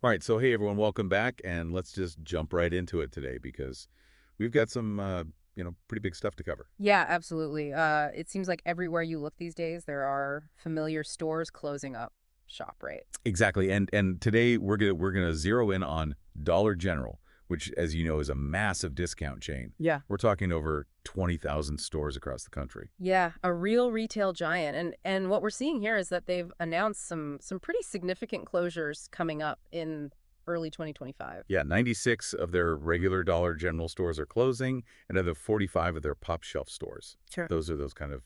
All right, so hey everyone, welcome back, and let's just jump right into it today because we've got some, pretty big stuff to cover. Yeah, absolutely. It seems like everywhere you look these days, there are familiar stores closing up shop, right? Exactly, and today we're gonna zero in on Dollar General, which, as you know, is a massive discount chain. Yeah. We're talking over 20,000 stores across the country. Yeah, a real retail giant. And what we're seeing here is that they've announced some pretty significant closures coming up in early 2025. Yeah, 96 of their regular Dollar General stores are closing, and another 45 of their pOpshelf stores. Sure. Those are those kind of,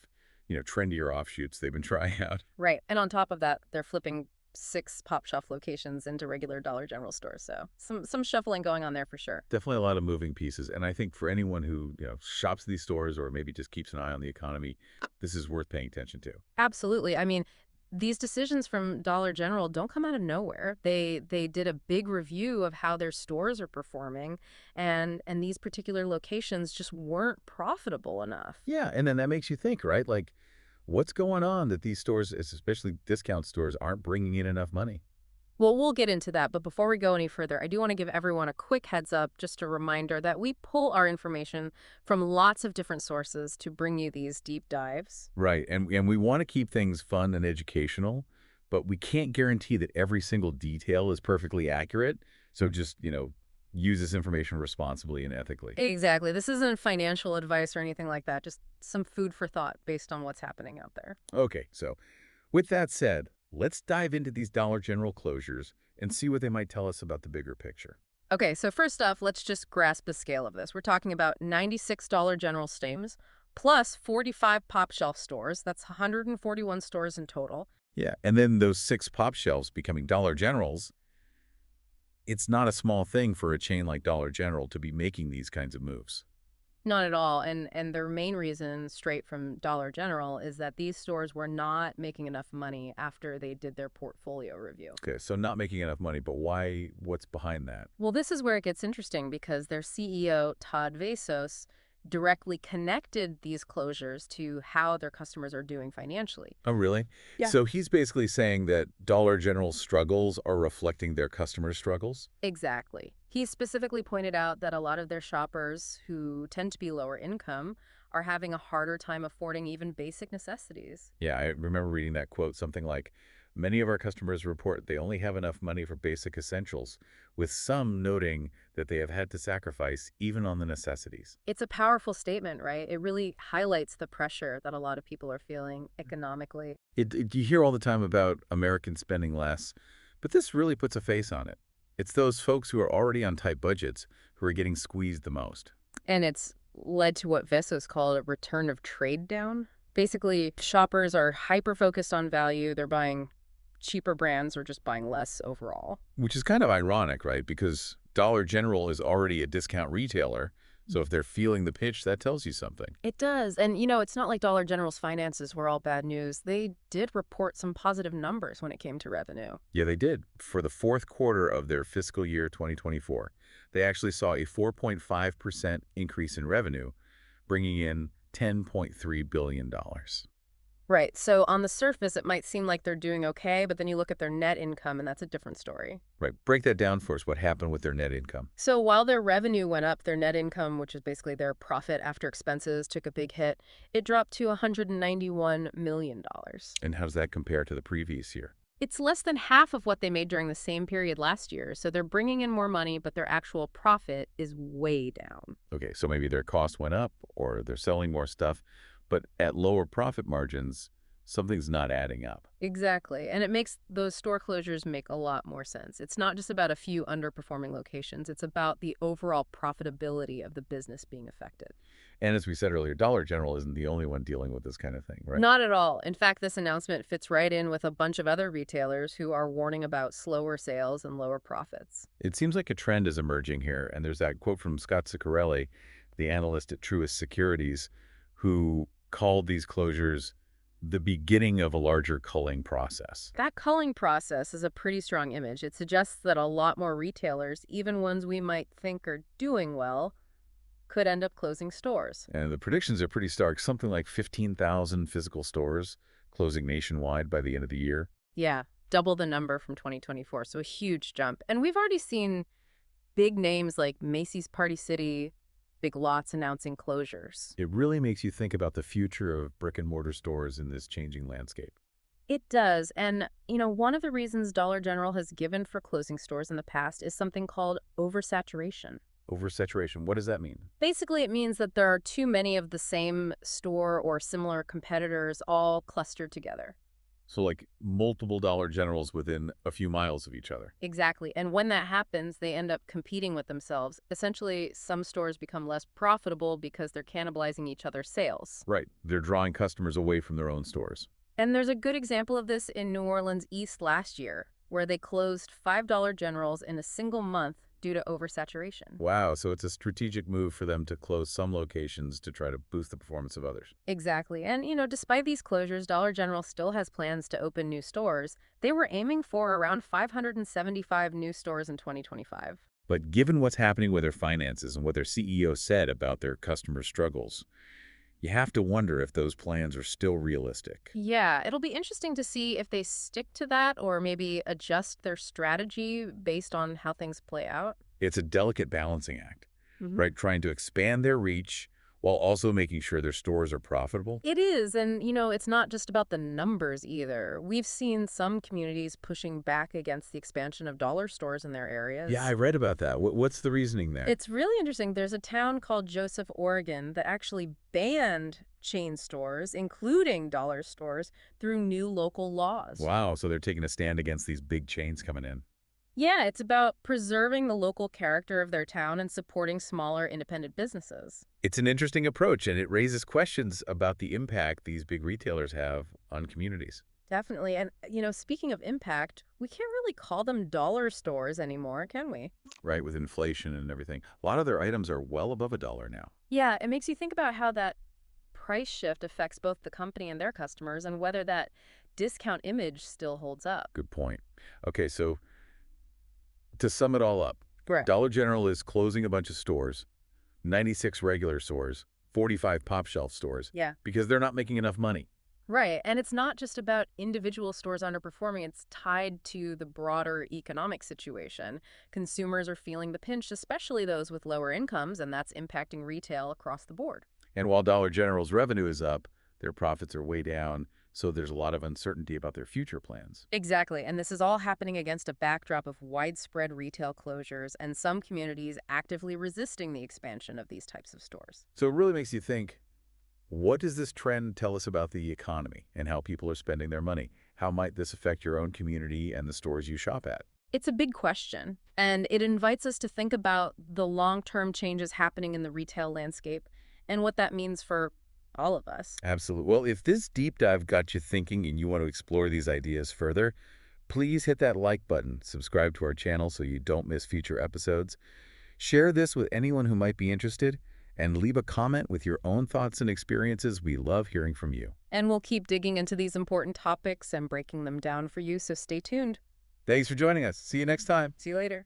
trendier offshoots they've been trying out. Right. And on top of that, they're flipping 6 pOpshelf locations into regular Dollar General stores. So some shuffling going on there for sure. Definitely a lot of moving pieces. And I think for anyone who, shops these stores or maybe just keeps an eye on the economy, this is worth paying attention to. Absolutely. I mean, these decisions from Dollar General don't come out of nowhere. They did a big review of how their stores are performing, and these particular locations just weren't profitable enough. Yeah, and then that makes you think, right? Like, what's going on that these stores, especially discount stores, aren't bringing in enough money? Well, we'll get into that, but before we go any further, I do want to give everyone a quick heads up, just a reminder that we pull our information from lots of different sources to bring you these deep dives. Right. And we want to keep things fun and educational, but we can't guarantee that every single detail is perfectly accurate. So just, use this information responsibly and ethically. Exactly. This isn't financial advice or anything like that, just some food for thought based on what's happening out there. Okay, so with that said, let's dive into these Dollar General closures and see what they might tell us about the bigger picture. Okay, so first off, let's just grasp the scale of this. We're talking about $96 general stores plus 45 pop shelf stores. That's 141 stores in total. Yeah, and then those 6 pop shelves becoming Dollar Generals, it's not a small thing for a chain like Dollar General to be making these kinds of moves. Not at all. And their main reason, straight from Dollar General, is that these stores were not making enough money after they did their portfolio review. Okay, so not making enough money, but why? What's behind that? Well, this is where it gets interesting because their CEO, Todd Vasos, directly connected these closures to how their customers are doing financially. Oh, really? Yeah. So he's basically saying that Dollar General's struggles are reflecting their customers' struggles? Exactly. He specifically pointed out that a lot of their shoppers, who tend to be lower income, are having a harder time affording even basic necessities. Yeah, I remember reading that quote, something like, many of our customers report they only have enough money for basic essentials, with some noting that they have had to sacrifice even on the necessities. It's a powerful statement, right? It really highlights the pressure that a lot of people are feeling economically. You hear all the time about Americans spending less, but this really puts a face on it. It's those folks who are already on tight budgets who are getting squeezed the most. And it's led to what Vessos called a return of trade down. Basically, shoppers are hyper focused on value. They're buying cheaper brands or just buying less overall. Which is kind of ironic, right? Because Dollar General is already a discount retailer. So if they're feeling the pinch, that tells you something. It does. And, it's not like Dollar General's finances were all bad news. They did report some positive numbers when it came to revenue. Yeah, they did. For the fourth quarter of their fiscal year 2024, they actually saw a 4.5% increase in revenue, bringing in $10.3 billion. Right. So on the surface, it might seem like they're doing okay, but then you look at their net income, and that's a different story. Right. Break that down for us. What happened with their net income? So while their revenue went up, their net income, which is basically their profit after expenses, took a big hit. It dropped to $191 million. And how does that compare to the previous year? It's less than half of what they made during the same period last year. So they're bringing in more money, but their actual profit is way down. Okay, so maybe their cost went up or they're selling more stuff, but at lower profit margins, something's not adding up. Exactly. And it makes those store closures make a lot more sense. It's not just about a few underperforming locations. It's about the overall profitability of the business being affected. And as we said earlier, Dollar General isn't the only one dealing with this kind of thing, right? Not at all. In fact, this announcement fits right in with a bunch of other retailers who are warning about slower sales and lower profits. It seems like a trend is emerging here, and there's that quote from Scott Ciccarelli, the analyst at Truist Securities, who called these closures the beginning of a larger culling process. That culling process is a pretty strong image. It suggests that a lot more retailers, even ones we might think are doing well, could end up closing stores. And the predictions are pretty stark, something like 15,000 physical stores closing nationwide by the end of the year. Yeah, double the number from 2024, so a huge jump. And we've already seen big names like Macy's Party City, Big Lots announcing closures. It really makes you think about the future of brick-and-mortar stores in this changing landscape. It does. And, one of the reasons Dollar General has given for closing stores in the past is something called oversaturation. Oversaturation, what does that mean? Basically, it means that there are too many of the same store or similar competitors all clustered together. So like multiple Dollar Generals within a few miles of each other. Exactly. And when that happens, they end up competing with themselves. Essentially, some stores become less profitable because they're cannibalizing each other's sales. Right. They're drawing customers away from their own stores. And there's a good example of this in New Orleans East last year, where they closed $5 Generals in a single month due to oversaturation. Wow, so it's a strategic move for them to close some locations to try to boost the performance of others. Exactly. And, despite these closures, Dollar General still has plans to open new stores. They were aiming for around 575 new stores in 2025. But given what's happening with their finances and what their CEO said about their customer struggles, you have to wonder if those plans are still realistic. Yeah, it'll be interesting to see if they stick to that or maybe adjust their strategy based on how things play out. It's a delicate balancing act, Mhm. right? Trying to expand their reach while also making sure their stores are profitable. It is, and it's not just about the numbers either. We've seen some communities pushing back against the expansion of dollar stores in their Yeah, I areas. read about that. What's the reasoning there? It's really interesting. There's a town called Joseph, Oregon, that actually banned chain stores, including dollar stores, through new local laws. Wow, so they're taking a stand against these big chains coming in. Yeah, it's about preserving the local character of their town and supporting smaller independent businesses. It's an interesting approach, and it raises questions about the impact these big retailers have on communities. Definitely. And, speaking of impact, we can't really call them dollar stores anymore, can we? Right, with inflation and everything. A lot of their items are well above $1 now. Yeah, it makes you think about how that price shift affects both the company and their customers and whether that discount image still holds up. Good point. Okay, so to sum it all up, Right. Dollar General is closing a bunch of stores, 96 regular stores, 45 pOpshelf stores, Yeah. because they're not making enough money. Right. And it's not just about individual stores underperforming, it's tied to the broader economic situation. Consumers are feeling the pinch, especially those with lower incomes, and that's impacting retail across the board. And while Dollar General's revenue is up, their profits are way down, so there's a lot of uncertainty about their future plans. Exactly. And this is all happening against a backdrop of widespread retail closures and some communities actively resisting the expansion of these types of stores. So it really makes you think, what does this trend tell us about the economy and how people are spending their money? How might this affect your own community and the stores you shop at? It's a big question, and it invites us to think about the long-term changes happening in the retail landscape and what that means for all of us. Absolutely. Well, if this deep dive got you thinking and you want to explore these ideas further, please hit that like button, subscribe to our channel so you don't miss future episodes, share this with anyone who might be interested, and leave a comment with your own thoughts and experiences. We love hearing from you. And we'll keep digging into these important topics and breaking them down for you, so stay tuned. Thanks for joining us. See you next time. See you later.